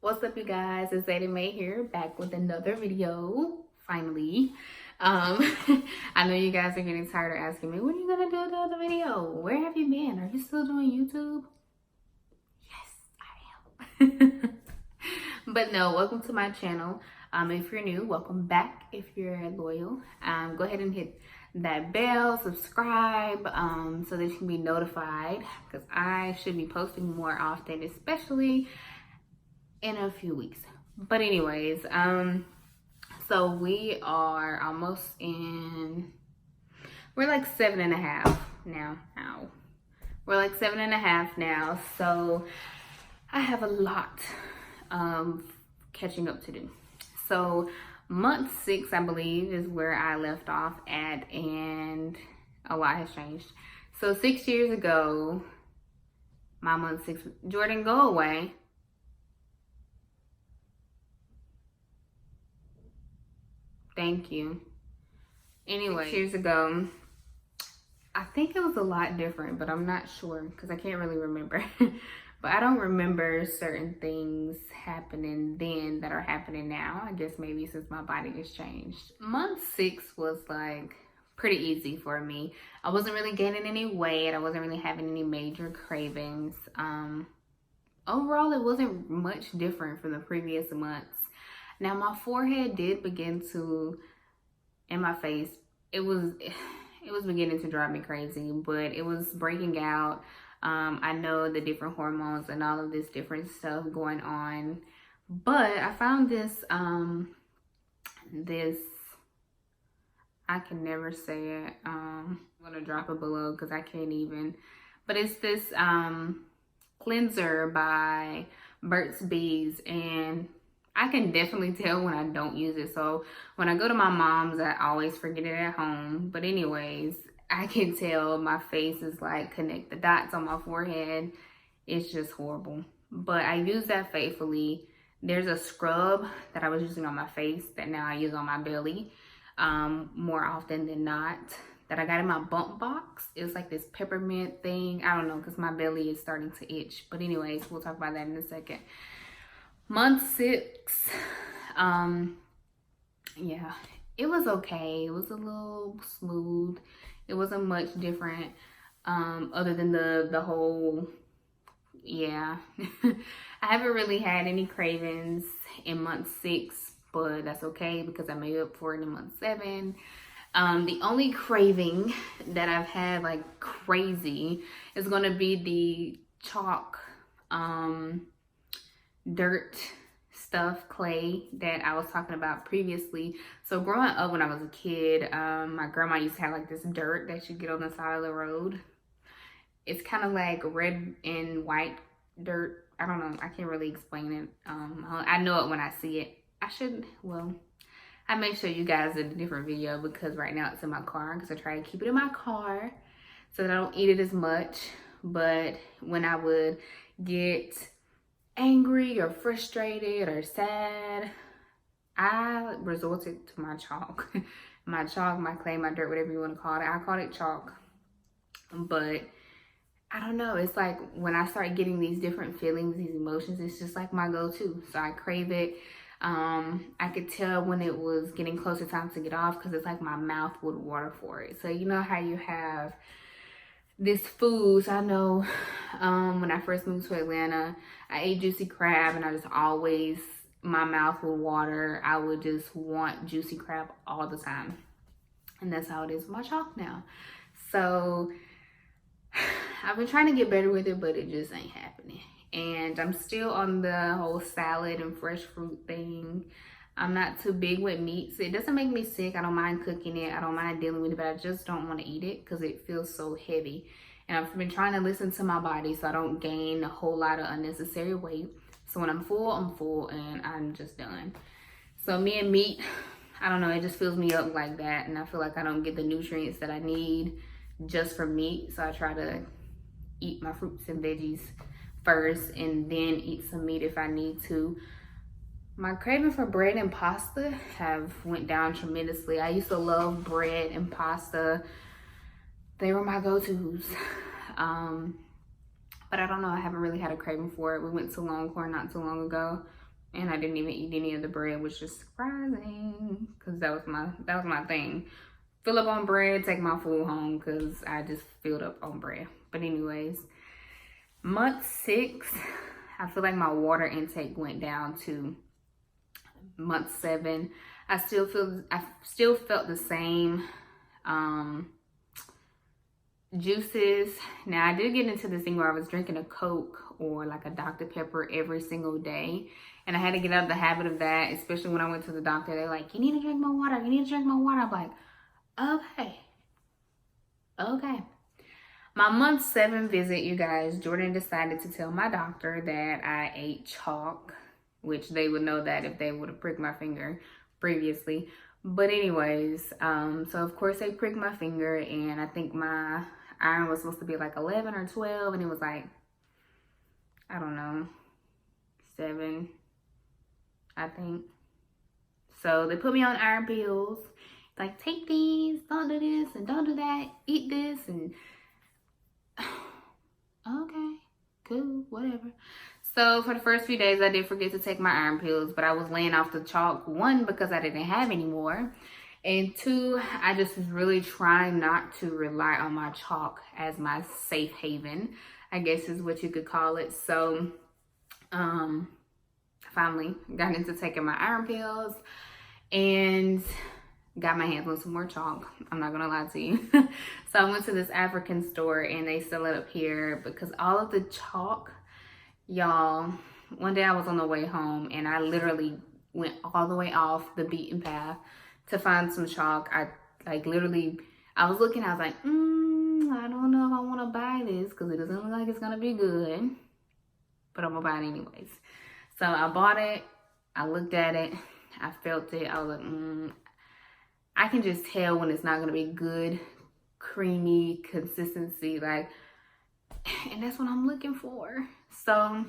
What's up, you guys? It's Zayda May here, back with another video, finally. I know you guys are getting tired of asking me, when are you gonna do another video? Where have you been? Are you still doing YouTube? Yes, I am. But no, welcome to my channel. If you're new, welcome back. If you're loyal, go ahead and hit that bell, subscribe, so that you can be notified, because I should be posting more often, especially in a few weeks. But anyways, so we are almost in, we're like 7.5 now. We're like 7.5 now. So I have a lot of catching up to do. So month 6, I believe, is where I left off at, and a lot has changed. So 6 years ago, my month 6, Jordan, go away. Thank you. Anyway, 6 years ago, I think it was a lot different, but I'm not sure because I can't really remember. But I don't remember certain things happening then that are happening now. I guess maybe since my body has changed. Month 6 was like pretty easy for me. I wasn't really gaining any weight. I wasn't really having any major cravings. Overall, it wasn't much different from the previous months. Now my forehead did begin to, and my face, it was beginning to drive me crazy, but it was breaking out. I know the different hormones and all of this different stuff going on, but I found this, I can never say it. I'm gonna drop it below because I can't even, but it's this cleanser by Burt's Bees, and I can definitely tell when I don't use it. So when I go to my mom's, I always forget it at home. But anyways, I can tell my face is like connect the dots on my forehead. It's just horrible. But I use that faithfully. There's a scrub that I was using on my face that now I use on my belly more often than not, that I got in my bump box. It's like this peppermint thing. I don't know, because my belly is starting to itch. But anyways, we'll talk about that in a second. Month 6, yeah, it was okay. It was a little smooth. It wasn't much different, other than the whole, yeah. I haven't really had any cravings in month 6, but that's okay because I made up for it in month 7. The only craving that I've had like crazy is gonna be the chalk, dirt stuff, clay, that I was talking about previously. So growing up when I was a kid, my grandma used to have like this dirt that you get on the side of the road. It's kind of like red and white dirt. I don't know, I can't really explain it. I know it when I see it. I may show you guys in a different video because right now it's in my car, because I try to keep it in my car so that I don't eat it as much. But when I would get angry or frustrated or sad, I resorted to my chalk. My chalk, my clay, my dirt, whatever you want to call it. I called it chalk. But I don't know, it's like when I start getting these different feelings, these emotions, it's just like my go-to. So I crave it. I could tell when it was getting closer time to get off, because it's like my mouth would water for it. So you know how you have this food. So I know when I first moved to Atlanta, I ate juicy crab, and I just always, my mouth would water. I would just want juicy crab all the time. And that's how it is with my chalk now. So I've been trying to get better with it, but it just ain't happening. And I'm still on the whole salad and fresh fruit thing. I'm not too big with meats. It doesn't make me sick. I don't mind cooking it. I don't mind dealing with it, but I just don't want to eat it because it feels so heavy. And I've been trying to listen to my body so I don't gain a whole lot of unnecessary weight. So when I'm full, and I'm just done. So me and meat, I don't know, it just fills me up like that. And I feel like I don't get the nutrients that I need just from meat. So I try to eat my fruits and veggies first and then eat some meat if I need to. My craving for bread and pasta have went down tremendously. I used to love bread and pasta. They were my go-tos. But I don't know, I haven't really had a craving for it. We went to Longhorn not too long ago. And I didn't even eat any of the bread, which is surprising because that was my thing. Fill up on bread, take my food home because I just filled up on bread. But anyways, month 6, I feel like my water intake went down to month 7. I still felt the same juices. Now I did get into this thing where I was drinking a Coke or like a Dr. Pepper every single day, and I had to get out of the habit of that, especially when I went to the doctor. They're like, you need to drink more water, you need to drink more water. I'm like, okay. My month 7 visit, you guys, Jordan decided to tell my doctor that I ate chalk, which they would know that if they would have pricked my finger previously. But anyways, so of course they pricked my finger, and I think my iron was supposed to be like 11 or 12, and it was like, I don't know, 7, I think. So they put me on iron pills. Like, take these, don't do this, and don't do that, eat this, and okay, cool, whatever. So for the first few days, I did forget to take my iron pills, but I was laying off the chalk, 1, because I didn't have any more, and 2, I just was really trying not to rely on my chalk as my safe haven, I guess is what you could call it. So finally got into taking my iron pills and got my hands on some more chalk. I'm not gonna lie to you. So I went to this African store, and they sell it up here because all of the chalk, y'all, one day I was on the way home and I literally went all the way off the beaten path to find some chalk. I was looking, I was like, I don't know if I want to buy this because it doesn't look like it's gonna be good, but I'm gonna buy it anyways. So I bought it, I looked at it, I felt it, I was like, I can just tell when it's not gonna be good, creamy consistency, like, and that's what I'm looking for. So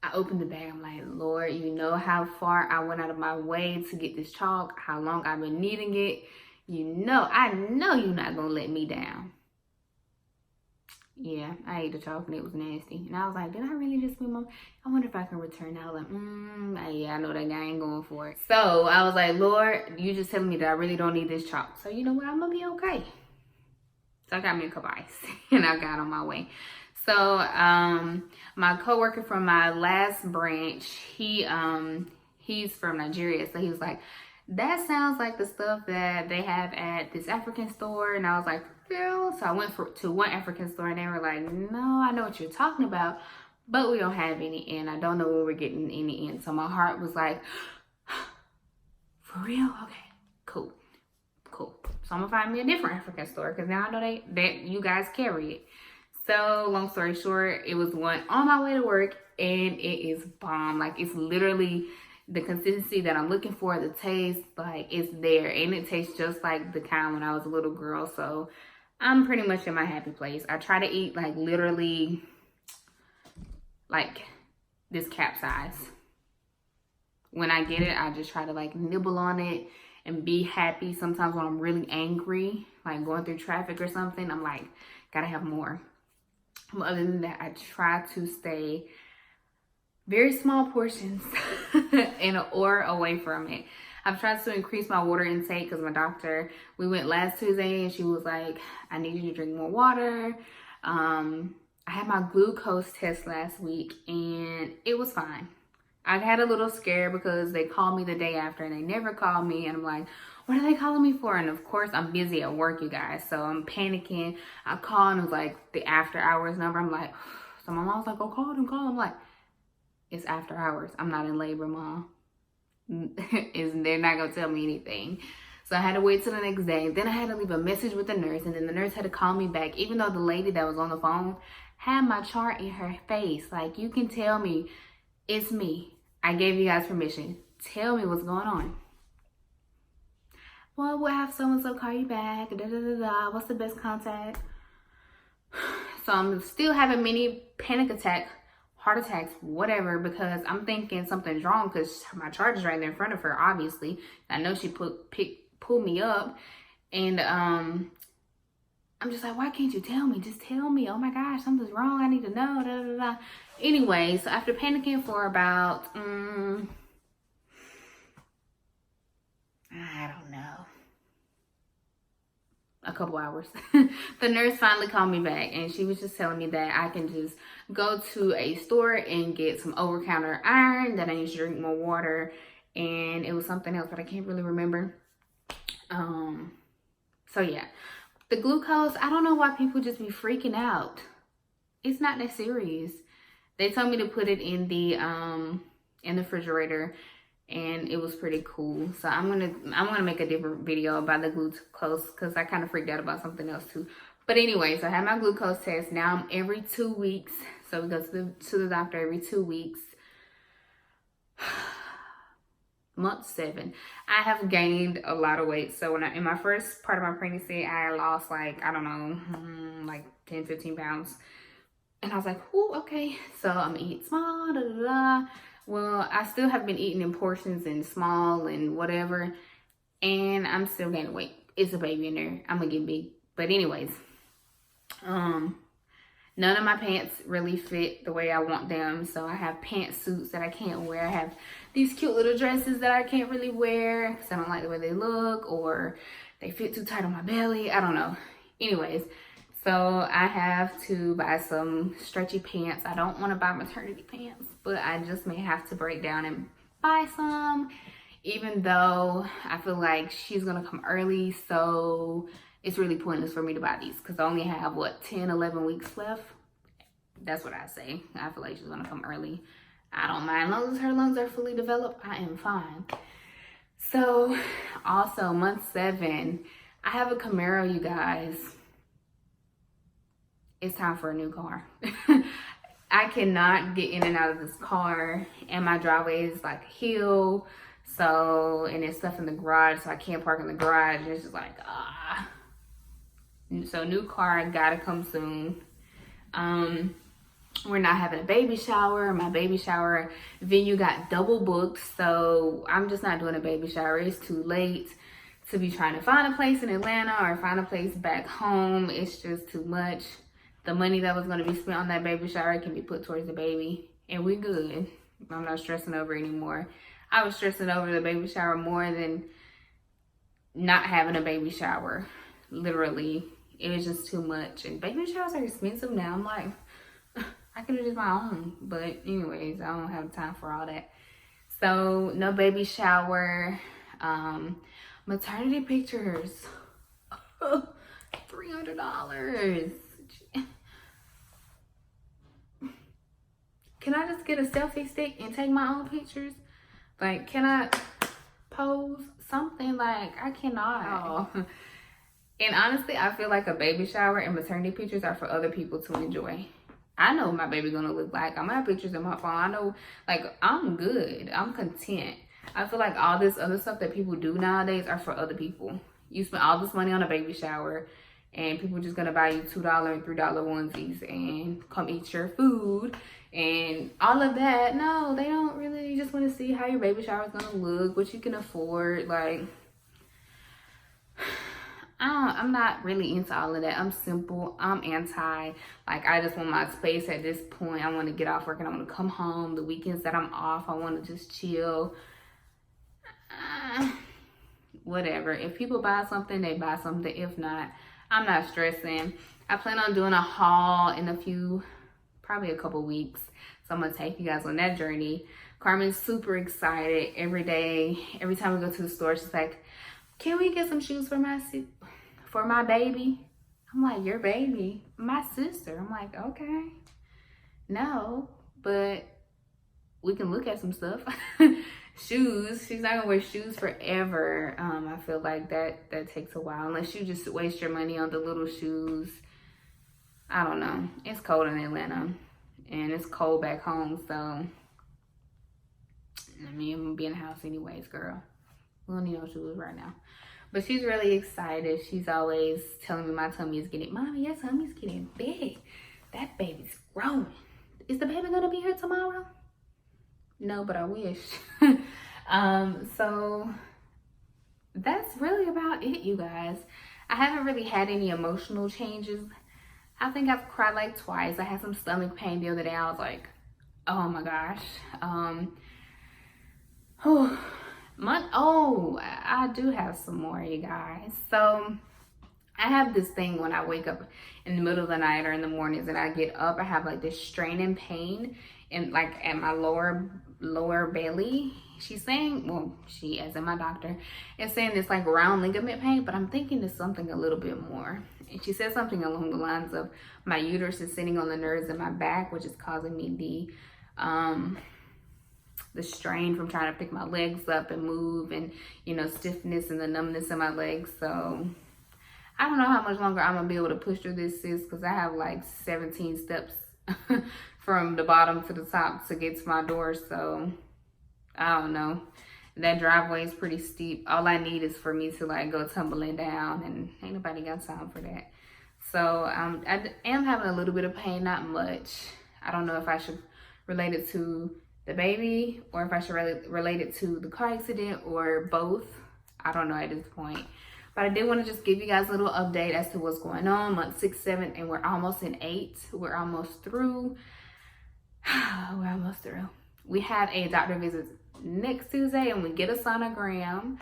I opened the bag. I'm like, Lord, you know how far I went out of my way to get this chalk, how long I've been needing it. I know you're not gonna let me down. Yeah, I ate the chalk and it was nasty. And I was like, did I really just be mom? I wonder if I can return it. I was like, yeah, I know that guy ain't going for it. So I was like, Lord, you just telling me that I really don't need this chalk. So you know what? I'm gonna be okay. So I got me a cup of ice and I got on my way. So my coworker from my last branch, he's from Nigeria. So he was like, that sounds like the stuff that they have at this African store. And I was like, yeah. So I went to one African store and they were like, no, I know what you're talking about, but we don't have any, and I don't know when we're getting any in. So my heart was like, for real? Okay, cool. So I'm gonna find me a different African store because now I know that you guys carry it. So long story short, it was one on my way to work, and it is bomb. Like, it's literally the consistency that I'm looking for, the taste, like, it's there, and it tastes just like the kind when I was a little girl. So I'm pretty much in my happy place. I try to eat like literally like this cap size. When I get it, I just try to like nibble on it and be happy. Sometimes when I'm really angry, like going through traffic or something, I'm like, gotta have more. But other than that, I try to stay very small portions or away from it. I've tried to increase my water intake because my doctor, we went last Tuesday and she was like, I need you to drink more water. I had my glucose test last week and it was fine. I had a little scare because they called me the day after and they never called me. And I'm like, what are they calling me for? And of course, I'm busy at work, you guys. So I'm panicking. I called and it was like the after hours number. I'm like, so my mom's like, oh, call them, call. I'm like, it's after hours. I'm not in labor, Mom. They're not going to tell me anything. So I had to wait till the next day. Then I had to leave a message with the nurse. And then the nurse had to call me back. Even though the lady that was on the phone had my chart in her face. Like, you can tell me it's me. I gave you guys permission. Tell me what's going on. Well, we'll have so-and-so call you back. What's the best contact? So I'm still having many panic attacks, heart attacks, whatever, because I'm thinking something's wrong because my chart is right there in front of her, obviously. I know she pulled me up. And I'm just like, why can't you tell me? Just tell me. Oh my gosh, something's wrong. I need to know. Da, da, da. Anyway, so after panicking for about, I don't know, a couple hours, the nurse finally called me back, and she was just telling me that I can just go to a store and get some over-counter iron, that I need to drink more water, and it was something else, but I can't really remember. So yeah, the glucose, I don't know why people just be freaking out. It's not that serious. They told me to put it in the refrigerator, and it was pretty cool. So I'm gonna make a different video about the glucose, because I kind of freaked out about something else too. But anyways, I had my glucose test. Now I'm every 2 weeks. So we go to the doctor every 2 weeks. Month 7, I have gained a lot of weight. So in my first part of my pregnancy, I lost like, I don't know, like 10-15 pounds. And I was like, oh, okay. So I'm gonna eat small, da, da, da. Well, I still have been eating in portions and small and whatever, and I'm still gaining weight. It's a baby in there. I'm gonna get big. But anyways, none of my pants really fit the way I want them. So I have pantsuits that I can't wear. I have these cute little dresses that I can't really wear because I don't like the way they look, or they fit too tight on my belly. I don't know. Anyways, so I have to buy some stretchy pants. I don't want to buy maternity pants, but I just may have to break down and buy some, even though I feel like she's going to come early. So it's really pointless for me to buy these because I only have, what, 10, 11 weeks left? That's what I say. I feel like she's going to come early. I don't mind. As long as her lungs are fully developed, I am fine. So also month 7, I have a Camaro, you guys. It's time for a new car. I cannot get in and out of this car, and my driveway is like a hill. So, and there's stuff in the garage, so I can't park in the garage. It's just like, So new car gotta come soon. We're not having a baby shower. My baby shower venue got double booked, so I'm just not doing a baby shower. It's too late to be trying to find a place in Atlanta or find a place back home. It's just too much. The money that was going to be spent on that baby shower can be put towards the baby, and we good. I'm not stressing over it anymore. I was stressing over the baby shower more than not having a baby shower. Literally, it was just too much. And baby showers are expensive now. I'm like, I could have did my own. But anyways, I don't have time for all that. So no baby shower. Maternity pictures. $300. Can I just get a selfie stick and take my own pictures? Like, can I pose something? Like, I cannot. Oh. And honestly, I feel like a baby shower and maternity pictures are for other people to enjoy. I know what my baby's gonna look like. I'm gonna have pictures in my phone. I know, like, I'm good. I'm content. I feel like all this other stuff that people do nowadays are for other people. You spend all this money on a baby shower, and people just gonna buy you $2 and $3 onesies and come eat your food and all of that. No, they don't really. Just want to see how your baby shower is gonna look, what you can afford. Like, I'm not really into all of that. I'm simple. I'm anti. Like, I just want my space at this point. I want to get off work and I want to come home. The weekends that I'm off, I want to just chill. Whatever. If people buy something, they buy something. If not, I'm not stressing. I plan on doing a haul in probably a couple weeks. So I'm going to take you guys on that journey. Carmen's super excited every day. Every time we go to the store, she's like, can we get some shoes for my baby? I'm like, your baby? My sister. I'm like, okay. No, but we can look at some stuff. Shoes. She's not gonna wear shoes forever. I feel like that takes a while, unless you just waste your money on the little shoes. I don't know. It's cold in Atlanta, and it's cold back home, so I mean, I'm gonna be in the house anyways, girl. We don't need no shoes right now. But she's really excited. She's always telling me my tummy is getting, Mommy, your tummy's getting big. That baby's growing. Is the baby gonna be here tomorrow? No, but I wish. So that's really about it, you guys. I haven't really had any emotional changes. I think I've cried like twice. I had some stomach pain the other day. I was like, oh my gosh. I do have some more, you guys. So I have this thing when I wake up in the middle of the night or in the mornings and I get up, I have like this straining pain and like at my lower belly. She's saying, well, she, as in my doctor, is saying it's like round ligament pain, but I'm thinking it's something a little bit more. And she said something along the lines of my uterus is sitting on the nerves in my back, which is causing me the strain from trying to pick my legs up and move, and you know, stiffness and the numbness in my legs. So I don't know how much longer I'm gonna be able to push through this, sis, because I have like 17 steps from the bottom to the top to get to my door. So I don't know. That driveway is pretty steep. All I need is for me to like go tumbling down, and ain't nobody got time for that. So I am having a little bit of pain, not much. I don't know if I should relate it to the baby or if I should relate it to the car accident or both. I don't know at this point. But I did want to just give you guys a little update as to what's going on. Month 6, 7, and we're almost in 8. We're almost through. We're almost through. We have a doctor visit next Tuesday and we get a sonogram.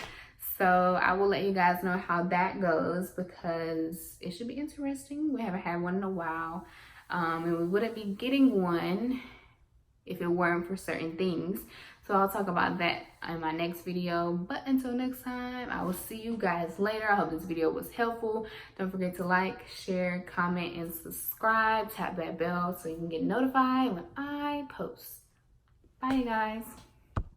So I will let you guys know how that goes because it should be interesting. We haven't had one in a while. And we wouldn't be getting one if it weren't for certain things. So I'll talk about that in my next video. But until next time, I will see you guys later. I hope this video was helpful. Don't forget to like, share, comment, and subscribe. Tap that bell so you can get notified when I post. Bye, you guys.